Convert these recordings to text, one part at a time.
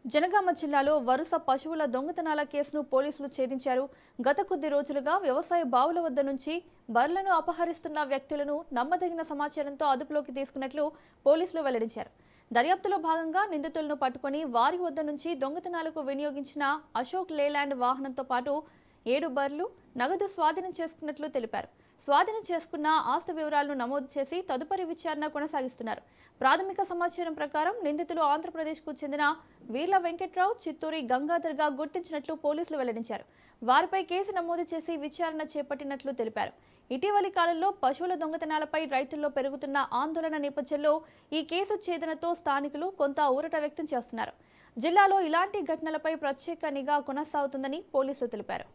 జనగామ జిల్లాలో వరుస పశువుల దొంగతనాల కేసును పోలీసులు ఛేదించారు. గత కొద్ది రోజులుగా వ్యవసాయ బావుల వద్ద నుంచి బర్లను అపహరిస్తున్న వ్యక్తులను నమ్మదగిన సమాచారంతో అదుపులోకి తీసుకున్నట్లు పోలీసులు వెల్లడించారు. దర్యాప్తులో భాగంగా నిందితులను పట్టుకుని వారి వద్ద నుంచి దొంగతనాలకు వినియోగించిన అశోక్ లేలాండ్ వాహనంతో పాటు 7 బర్లు, నగదు స్వాధీనం చేసుకున్నట్లు తెలిపారు. స్వాధీనం చేసుకున్న ఆస్తి వివరాలను నమోదు చేసి తదుపరి విచారణ కొనసాగిస్తున్నారు. ప్రాథమిక సమాచారం ప్రకారం నిందితులు ఆంధ్రప్రదేశ్కు చెందిన వీర్ల వెంకట్రావు, చిత్తూరి గంగాధర్గా గుర్తించినట్లు పోలీసులు వెల్లడించారు. వారిపై కేసు నమోదు చేసి విచారణ చేపట్టినట్లు తెలిపారు. ఇటీవలి కాలంలో పశువుల దొంగతనాలపై రైతుల్లో పెరుగుతున్న ఆందోళన నేపథ్యంలో ఈ కేసు ఛేదనతో స్థానికులు కొంత ఊరట వ్యక్తం చేస్తున్నారు. జిల్లాలో ఇలాంటి ఘటనలపై ప్రత్యేక నిఘా కొనసాగుతుందని పోలీసులు తెలిపారు.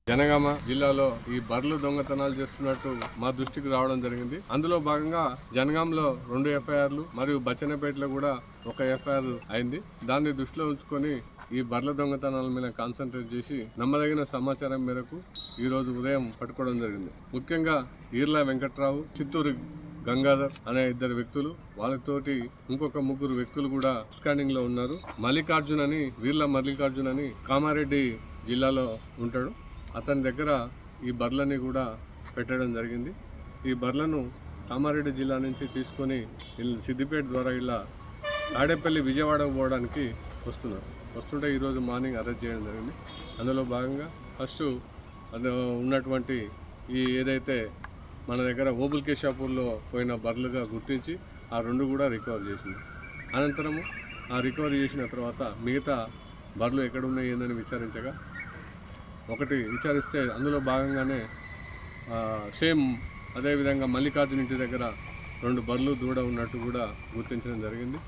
జనగామ జిల్లాలో ఈ బర్రెలు దొంగతనాలు చేస్తున్నట్టు మా దృష్టికి రావడం జరిగింది. అందులో భాగంగా జనగాంలో 2 ఎఫ్ఐఆర్లు మరియు బచ్చన్నపేటలో కూడా 1 ఎఫ్ఐఆర్ అయింది. దాన్ని దృష్టిలో ఉంచుకొని ఈ బర్రెల దొంగతనాల మీద కాన్సన్ట్రేట్ చేసి నమ్మదగిన సమాచారం మేరకు ఈ రోజు ఉదయం పట్టుకోవడం జరిగింది. ముఖ్యంగా ఈర్ల వెంకట్రావు, చిత్తూరు గంగాధర్ అనే 2 వ్యక్తులు, వాళ్ళతోటి ఇంకొక 3 వ్యక్తులు కూడా స్కానింగ్ లో ఉన్నారు. మల్లికార్జున్ అని, వీర్ల మల్లికార్జున్ అని కామారెడ్డి జిల్లాలో ఉంటాడు. అతని దగ్గర ఈ బర్రెలని కూడా పెట్టడం జరిగింది. ఈ బర్రెలను కామారెడ్డి జిల్లా నుంచి తీసుకొని సిద్దిపేట ద్వారా ఇలా తాడేపల్లి, విజయవాడకు పోవడానికి వస్తుంటే ఈరోజు మార్నింగ్ అరెస్ట్ చేయడం జరిగింది. అందులో భాగంగా ఫస్ట్ ఉన్నటువంటి ఈ ఏదైతే మన దగ్గర ఓబుల్ కేశాపూర్లో పోయిన బర్రెలుగా గుర్తించి ఆ 2 కూడా రికవర్ చేసింది. అనంతరము ఆ రికవర్ చేసిన తర్వాత మిగతా బర్రెలు ఎక్కడ ఉన్నాయి ఏందని విచారించగా ఒకటి విచారిస్తే అందులో భాగంగానే సేమ్ అదేవిధంగా మల్లికార్జున ఇంటి దగ్గర 2 బర్రెలు, దూడ ఉన్నట్టు కూడా గుర్తించడం జరిగింది.